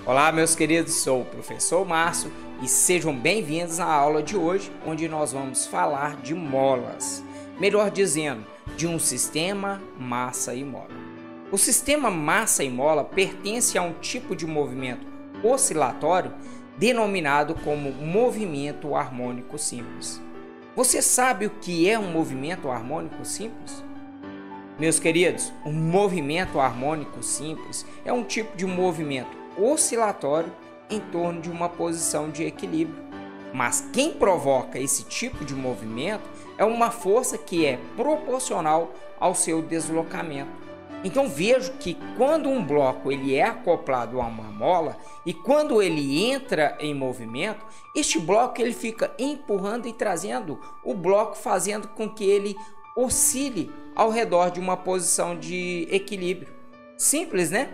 Olá, meus queridos, sou o professor Márcio e sejam bem-vindos à aula de hoje, onde nós vamos falar de molas, melhor dizendo, de um sistema massa e mola. O sistema massa e mola pertence a um tipo de movimento oscilatório denominado como movimento harmônico simples. Você sabe o que é um movimento harmônico simples? Meus queridos, um movimento harmônico simples é um tipo de movimento oscilatório em torno de uma posição de equilíbrio. Mas quem provoca esse tipo de movimento é uma força que é proporcional ao seu deslocamento. Então vejo que quando um bloco ele é acoplado a uma mola e quando ele entra em movimento, este bloco ele fica empurrando e trazendo o bloco, fazendo com que ele oscile ao redor de uma posição de equilíbrio. Simples, né?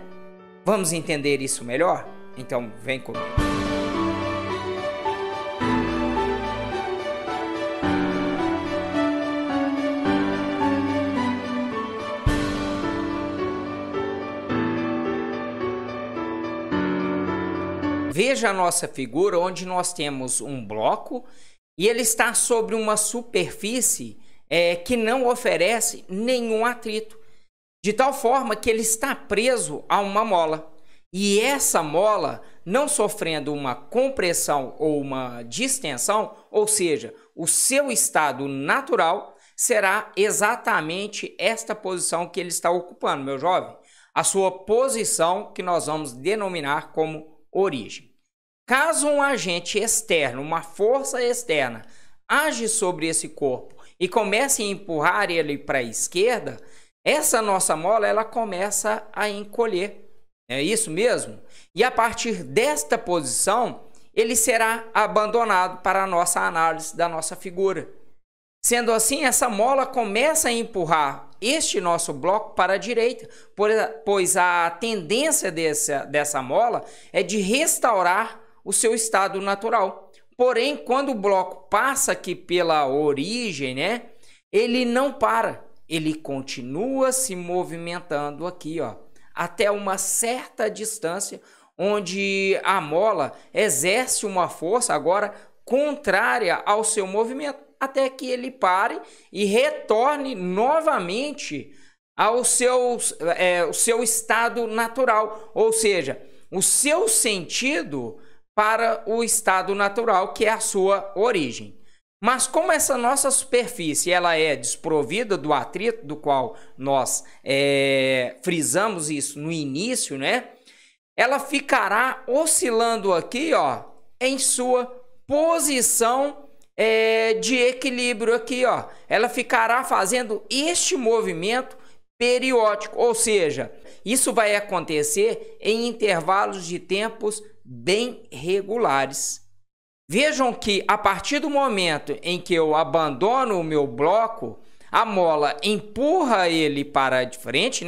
Vamos entender isso melhor? Então vem comigo. Veja a nossa figura onde nós temos um bloco e ele está sobre uma superfície que não oferece nenhum atrito, de tal forma que ele está preso a uma mola. E essa mola, não sofrendo uma compressão ou uma distensão, ou seja, o seu estado natural será exatamente esta posição que ele está ocupando, meu jovem. A sua posição que nós vamos denominar como origem. Caso um agente externo, uma força externa, age sobre esse corpo e comece a empurrar ele para a esquerda, essa nossa mola ela começa a encolher. É isso mesmo? E a partir desta posição, ele será abandonado para a nossa análise da nossa figura. Sendo assim, essa mola começa a empurrar este nosso bloco para a direita, pois a tendência dessa mola é de restaurar o seu estado natural. Porém, quando o bloco passa aqui pela origem, ele não para. Ele continua se movimentando aqui, até uma certa distância, onde a mola exerce uma força agora contrária ao seu movimento, até que ele pare e retorne novamente ao seu estado natural, ou seja, o seu sentido para o estado natural, que é a sua origem. Mas como essa nossa superfície ela é desprovida do atrito, do qual nós frisamos isso no início, ela ficará oscilando aqui, em sua posição de equilíbrio aqui, Ela ficará fazendo este movimento periódico, ou seja, isso vai acontecer em intervalos de tempos bem regulares. Vejam que a partir do momento em que eu abandono o meu bloco, a mola empurra ele para a frente,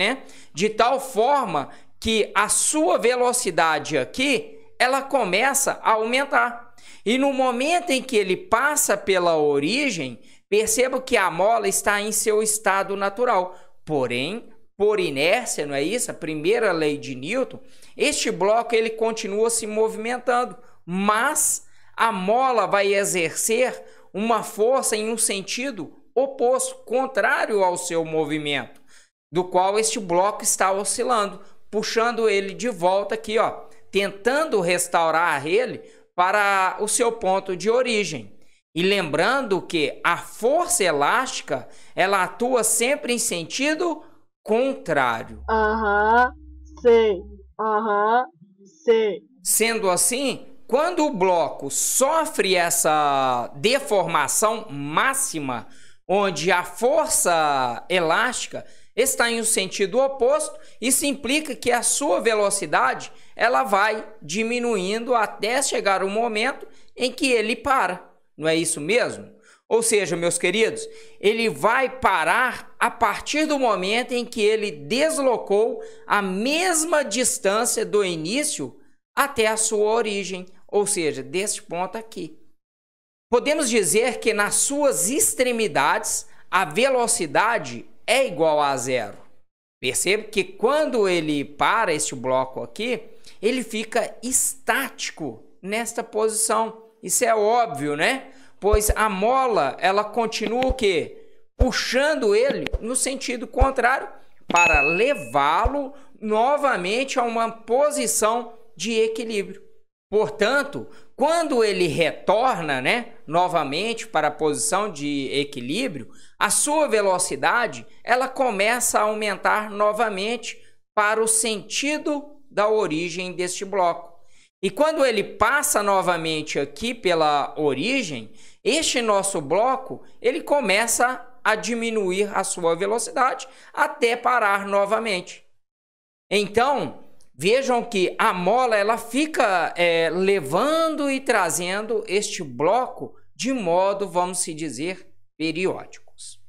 de tal forma que a sua velocidade aqui, ela começa a aumentar. E no momento em que ele passa pela origem, perceba que a mola está em seu estado natural. Porém, por inércia, não é isso? A primeira lei de Newton, este bloco ele continua se movimentando, mas a mola vai exercer uma força em um sentido oposto, contrário ao seu movimento, do qual este bloco está oscilando, puxando ele de volta aqui, tentando restaurar ele para o seu ponto de origem. E lembrando que a força elástica, ela atua sempre em sentido contrário. Sei. Sendo assim, quando o bloco sofre essa deformação máxima, onde a força elástica está em um sentido oposto, isso implica que a sua velocidade ela vai diminuindo até chegar o momento em que ele para. Não é isso mesmo? Ou seja, meus queridos, ele vai parar a partir do momento em que ele deslocou a mesma distância do início até a sua origem, ou seja, deste ponto aqui. Podemos dizer que nas suas extremidades a velocidade é igual a zero. Perceba que quando ele para este bloco aqui, ele fica estático nesta posição. Isso é óbvio, né? Pois a mola, ela continua o quê? Puxando ele no sentido contrário para levá-lo novamente a uma posição de equilíbrio. Portanto, quando ele retorna, né, novamente para a posição de equilíbrio, a sua velocidade ela começa a aumentar novamente para o sentido da origem deste bloco. E quando ele passa novamente aqui pela origem, este nosso bloco ele começa a diminuir a sua velocidade até parar novamente. Então, vejam que a mola ela fica levando e trazendo este bloco de modo, vamos se dizer, periódicos.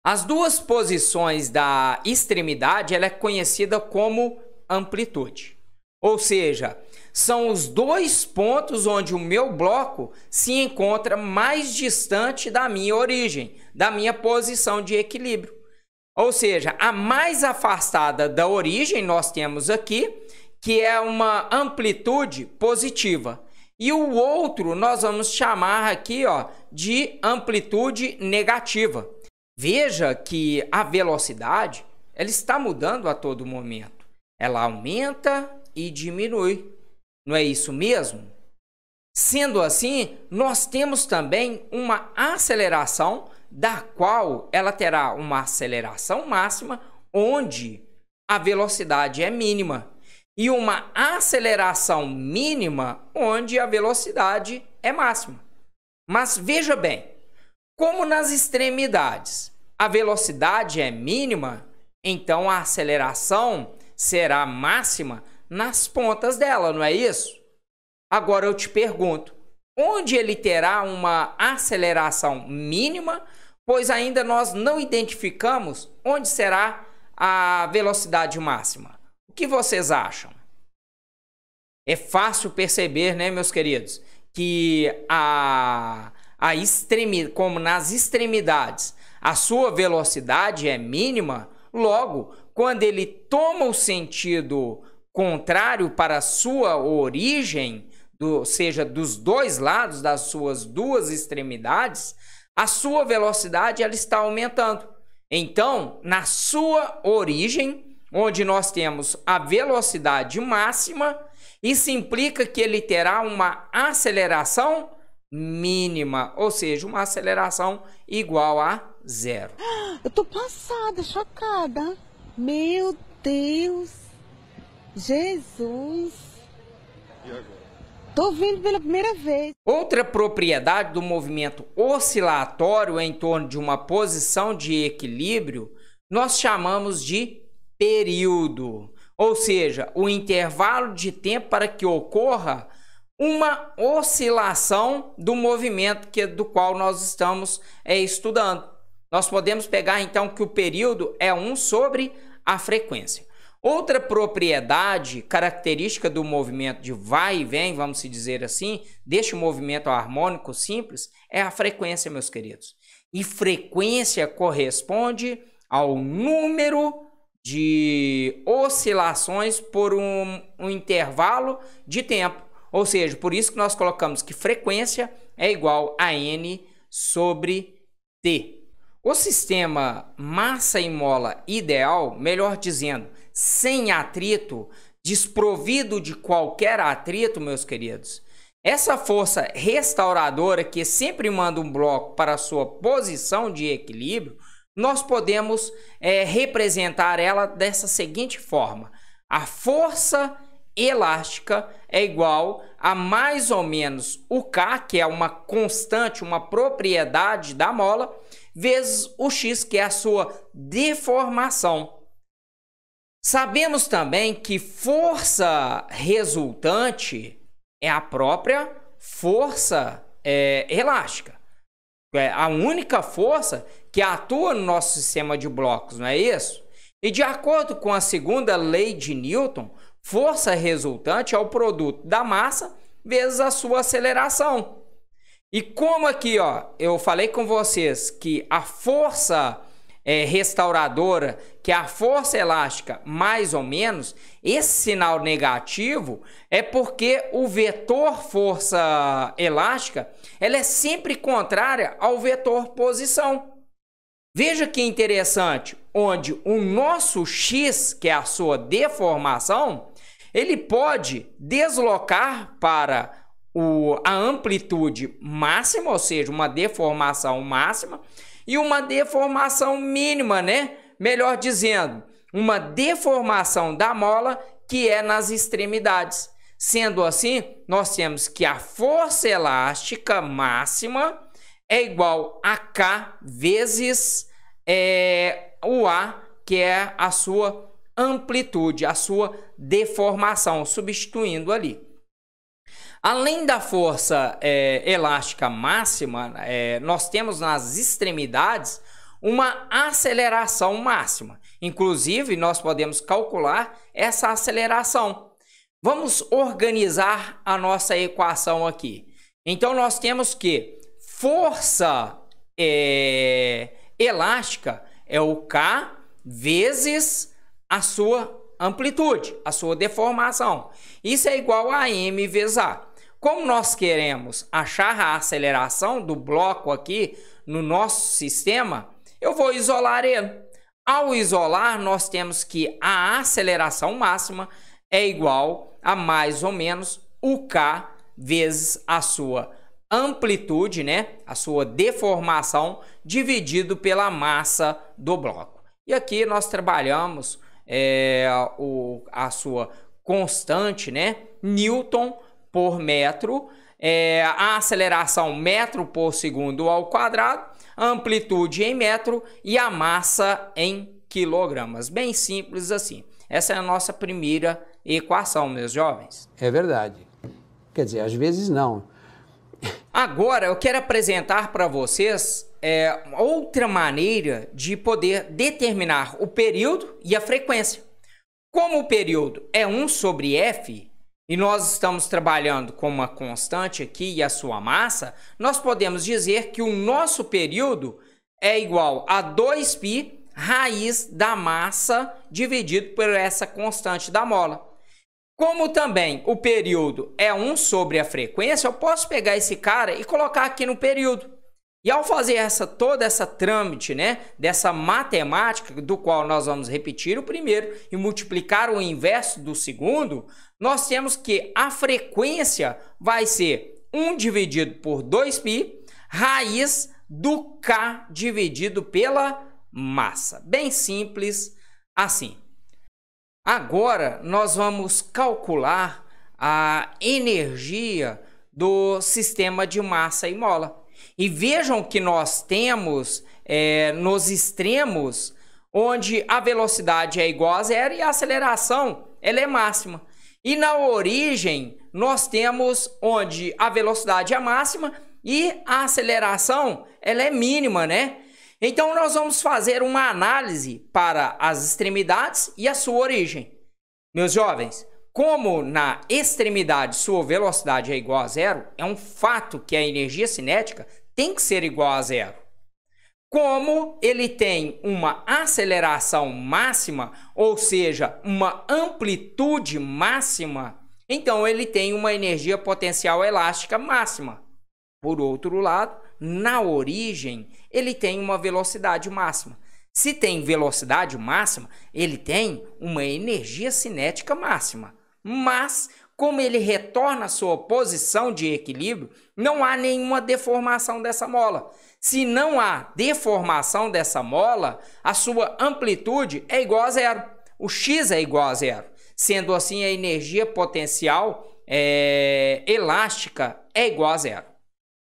As duas posições da extremidade ela é conhecida como amplitude. Ou seja, são os dois pontos onde o meu bloco se encontra mais distante da minha origem, da minha posição de equilíbrio. Ou seja, a mais afastada da origem nós temos aqui, que é uma amplitude positiva. E o outro nós vamos chamar aqui de amplitude negativa. Veja que a velocidade ela está mudando a todo momento. Ela aumenta e diminui. Não é isso mesmo? Sendo assim, nós temos também uma aceleração da qual ela terá uma aceleração máxima onde a velocidade é mínima e uma aceleração mínima onde a velocidade é máxima. Mas veja bem, como nas extremidades a velocidade é mínima, então a aceleração será máxima nas pontas dela, não é isso? Agora eu te pergunto, onde ele terá uma aceleração mínima, pois ainda nós não identificamos onde será a velocidade máxima. O que vocês acham? É fácil perceber, né, meus queridos, que como nas extremidades a sua velocidade é mínima, logo, quando ele toma o sentido contrário para a sua origem, seja dos dois lados das suas duas extremidades, a sua velocidade ela está aumentando. Então, na sua origem, onde nós temos a velocidade máxima, isso implica que ele terá uma aceleração mínima, ou seja, uma aceleração igual a zero. Eu tô passada, chocada. Meu Deus. Jesus. E agora? Tô vendo pela primeira vez. Outra propriedade do movimento oscilatório em torno de uma posição de equilíbrio, nós chamamos de período. Ou seja, o intervalo de tempo para que ocorra uma oscilação do movimento do qual nós estamos estudando. Nós podemos pegar então que o período é 1 sobre a frequência. Outra propriedade característica do movimento de vai e vem, vamos dizer assim, deste movimento harmônico simples, é a frequência, meus queridos. E frequência corresponde ao número de oscilações por um intervalo de tempo. Ou seja, por isso que nós colocamos que frequência é igual a N sobre T. O sistema massa e mola ideal, melhor dizendo, sem atrito, desprovido de qualquer atrito, meus queridos, essa força restauradora que sempre manda um bloco para a sua posição de equilíbrio, nós podemos representar ela dessa seguinte forma. A força elástica é igual a mais ou menos o K, que é uma constante, uma propriedade da mola, vezes o X, que é a sua deformação. Sabemos também que força resultante é a própria força elástica. É a única força que atua no nosso sistema de blocos, não é isso? E de acordo com a segunda lei de Newton, força resultante é o produto da massa vezes a sua aceleração. E como aqui eu falei com vocês que a força restauradora, que é a força elástica mais ou menos, esse sinal negativo é porque o vetor força elástica ela é sempre contrária ao vetor posição. Veja que interessante, onde o nosso x, que é a sua deformação, ele pode deslocar para a amplitude máxima, ou seja, uma deformação máxima, e uma deformação mínima, né? Melhor dizendo, uma deformação da mola que é nas extremidades. Sendo assim, nós temos que a força elástica máxima é igual a K vezes o A, que é a sua amplitude, a sua deformação, substituindo ali. Além da força elástica máxima, nós temos nas extremidades uma aceleração máxima. Inclusive, nós podemos calcular essa aceleração. Vamos organizar a nossa equação aqui. Então, nós temos que força elástica é o K vezes a sua amplitude, a sua deformação. Isso é igual a M vezes A. Como nós queremos achar a aceleração do bloco aqui no nosso sistema, eu vou isolar ele. Ao isolar, nós temos que a aceleração máxima é igual a mais ou menos o K vezes a sua amplitude, né? A sua deformação dividido pela massa do bloco. E aqui nós trabalhamos a sua constante, né? Newton por metro, a aceleração metro por segundo ao quadrado, a amplitude em metro e a massa em quilogramas. Bem simples assim. Essa é a nossa primeira equação, meus jovens. É verdade. Quer dizer, às vezes não. Agora eu quero apresentar para vocês outra maneira de poder determinar o período e a frequência. Como o período é 1 sobre F, e nós estamos trabalhando com uma constante aqui e a sua massa, nós podemos dizer que o nosso período é igual a 2π raiz da massa dividido por essa constante da mola. Como também o período é 1 sobre a frequência, eu posso pegar esse cara e colocar aqui no período. E ao fazer toda essa trâmite, né, dessa matemática, do qual nós vamos repetir o primeiro e multiplicar o inverso do segundo, nós temos que a frequência vai ser 1 dividido por 2π, raiz do K dividido pela massa. Bem simples assim. Agora nós vamos calcular a energia do sistema de massa e mola. E vejam que nós temos nos extremos onde a velocidade é igual a zero e a aceleração ela é máxima. E na origem nós temos onde a velocidade é máxima e a aceleração ela é mínima, né? Então nós vamos fazer uma análise para as extremidades e a sua origem. Meus jovens, como na extremidade sua velocidade é igual a zero, é um fato que a energia cinética tem que ser igual a zero. Como ele tem uma aceleração máxima, ou seja, uma amplitude máxima, então ele tem uma energia potencial elástica máxima. Por outro lado, na origem, ele tem uma velocidade máxima. Se tem velocidade máxima, ele tem uma energia cinética máxima. Mas, como ele retorna à sua posição de equilíbrio, não há nenhuma deformação dessa mola. Se não há deformação dessa mola, a sua amplitude é igual a zero. O x é igual a zero. Sendo assim, a energia potencial elástica é igual a zero.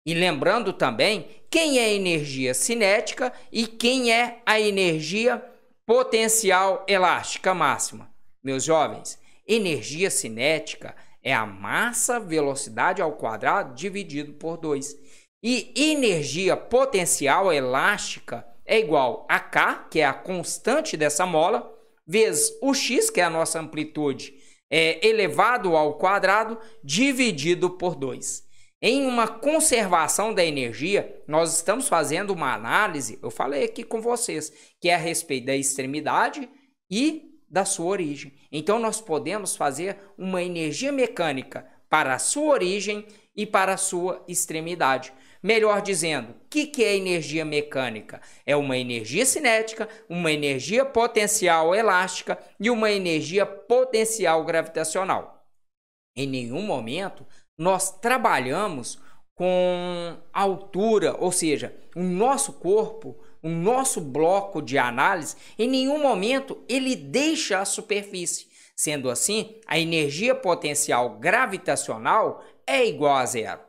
E lembrando também quem é a energia cinética e quem é a energia potencial elástica máxima. Meus jovens, energia cinética é a massa velocidade ao quadrado dividido por 2. E energia potencial elástica é igual a K, que é a constante dessa mola, vezes o x, que é a nossa amplitude, elevado ao quadrado, dividido por 2. Em uma conservação da energia, nós estamos fazendo uma análise, eu falei aqui com vocês, que é a respeito da extremidade e da sua origem. Então, nós podemos fazer uma energia mecânica para a sua origem e para a sua extremidade. Melhor dizendo, o que é energia mecânica? É uma energia cinética, uma energia potencial elástica e uma energia potencial gravitacional. Em nenhum momento nós trabalhamos com altura, ou seja, o nosso corpo, o nosso bloco de análise, em nenhum momento ele deixa a superfície. Sendo assim, a energia potencial gravitacional é igual a zero.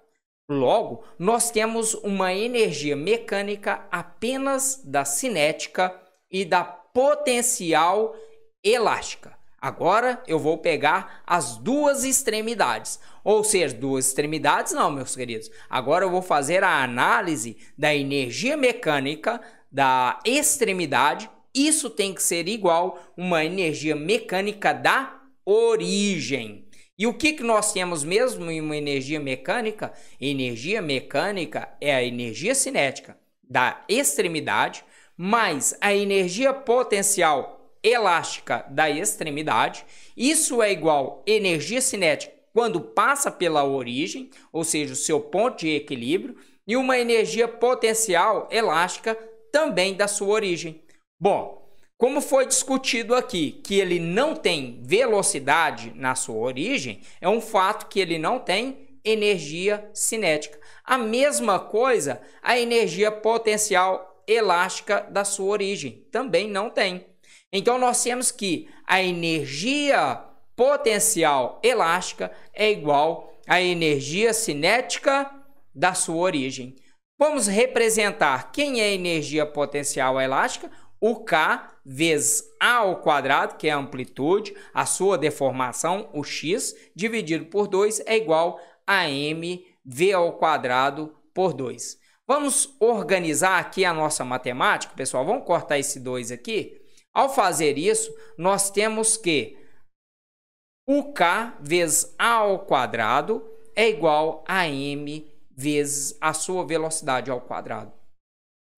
Logo, nós temos uma energia mecânica apenas da cinética e da potencial elástica. Agora eu vou pegar as duas extremidades, ou seja, duas extremidades não, meus queridos. Agora eu vou fazer a análise da energia mecânica da extremidade. Isso tem que ser igual uma energia mecânica da origem. E o que nós temos mesmo em uma energia mecânica? Energia mecânica é a energia cinética da extremidade mais a energia potencial elástica da extremidade. Isso é igual energia cinética quando passa pela origem, ou seja, o seu ponto de equilíbrio, e uma energia potencial elástica também da sua origem. Bom, como foi discutido aqui que ele não tem velocidade na sua origem, é um fato que ele não tem energia cinética. A mesma coisa, a energia potencial elástica da sua origem também não tem. Então, nós temos que a energia potencial elástica é igual à energia cinética da sua origem. Vamos representar quem é a energia potencial elástica? O K vezes A ao quadrado, que é a amplitude, a sua deformação, o X, dividido por 2 é igual a mv ao quadrado por 2. Vamos organizar aqui a nossa matemática, pessoal. Vamos cortar esse 2 aqui. Ao fazer isso, nós temos que o K vezes A ao quadrado é igual a m vezes a sua velocidade ao quadrado.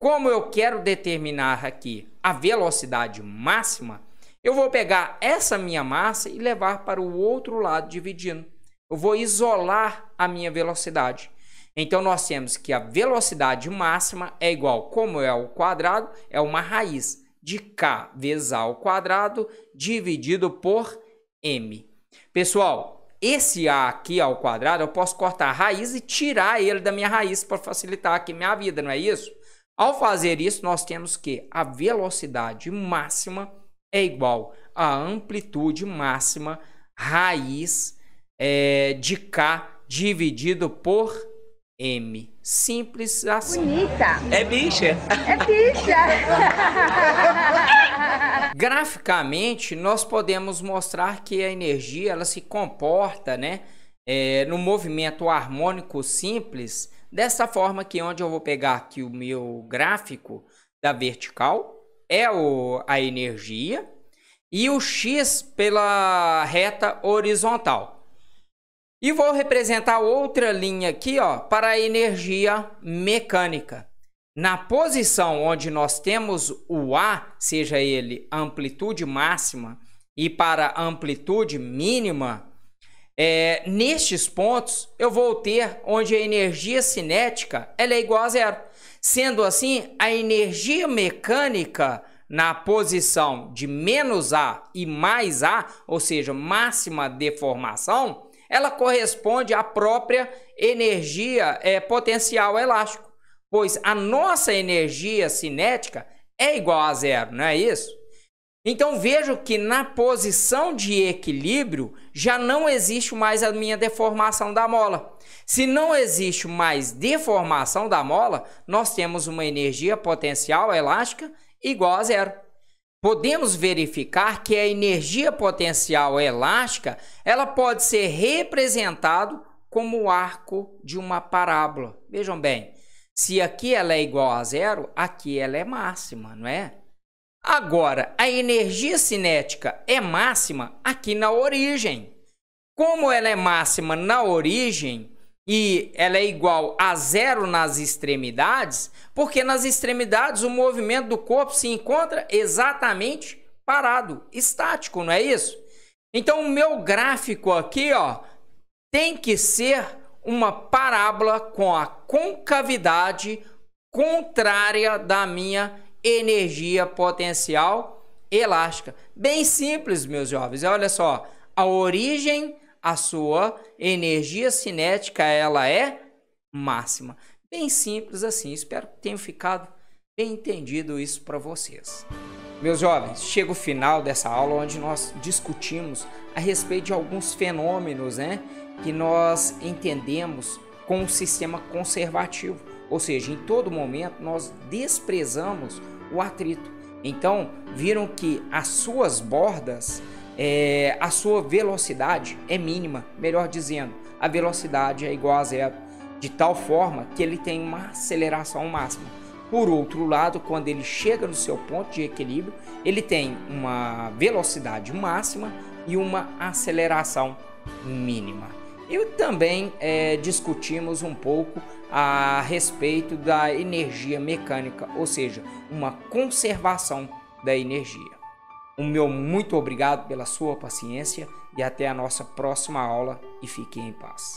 Como eu quero determinar aqui a velocidade máxima, eu vou pegar essa minha massa e levar para o outro lado dividindo. Eu vou isolar a minha velocidade. Então, nós temos que a velocidade máxima é igual, como é ao quadrado, é uma raiz de K vezes A ao quadrado dividido por M. Pessoal, esse A aqui ao quadrado, eu posso cortar a raiz e tirar ele da minha raiz para facilitar aqui minha vida, não é isso? Ao fazer isso, nós temos que a velocidade máxima é igual à amplitude máxima raiz de K dividido por M. Simples assim. Bonita. É bicha. É bicha. Graficamente, nós podemos mostrar que a energia ela se comporta, né, no movimento harmônico simples, dessa forma aqui, onde eu vou pegar aqui o meu gráfico da vertical, é a energia, e o X pela reta horizontal. E vou representar outra linha aqui, ó, para a energia mecânica. Na posição onde nós temos o A, seja ele a amplitude máxima e para a amplitude mínima, nestes pontos eu vou ter onde a energia cinética ela é igual a zero. Sendo assim, a energia mecânica na posição de menos A e mais A, ou seja, máxima deformação, ela corresponde à própria energia potencial elástico, pois a nossa energia cinética é igual a zero, não é isso? Então vejo que na posição de equilíbrio já não existe mais a minha deformação da mola. Se não existe mais deformação da mola, nós temos uma energia potencial elástica igual a zero. Podemos verificar que a energia potencial elástica ela pode ser representada como o arco de uma parábola. Vejam bem, se aqui ela é igual a zero, aqui ela é máxima, não é? Agora, a energia cinética é máxima aqui na origem. Como ela é máxima na origem, e ela é igual a zero nas extremidades, porque nas extremidades o movimento do corpo se encontra exatamente parado, estático, não é isso? Então o meu gráfico aqui, ó, tem que ser uma parábola com a concavidade contrária da minha energia potencial elástica. Bem simples, meus jovens. Olha só, a origem, a sua energia cinética, ela é máxima. Bem simples assim. Espero que tenham ficado bem entendido isso para vocês. Meus jovens, chega o final dessa aula onde nós discutimos a respeito de alguns fenômenos, né, que nós entendemos com o sistema conservativo. Ou seja, em todo momento nós desprezamos o atrito. Então, viram que as suas bordas, a sua velocidade é mínima, melhor dizendo, a velocidade é igual a zero, de tal forma que ele tem uma aceleração máxima. Por outro lado, quando ele chega no seu ponto de equilíbrio, ele tem uma velocidade máxima e uma aceleração mínima. E também discutimos um pouco a respeito da energia mecânica, ou seja, uma conservação da energia. O meu muito obrigado pela sua paciência e até a nossa próxima aula e fiquem em paz.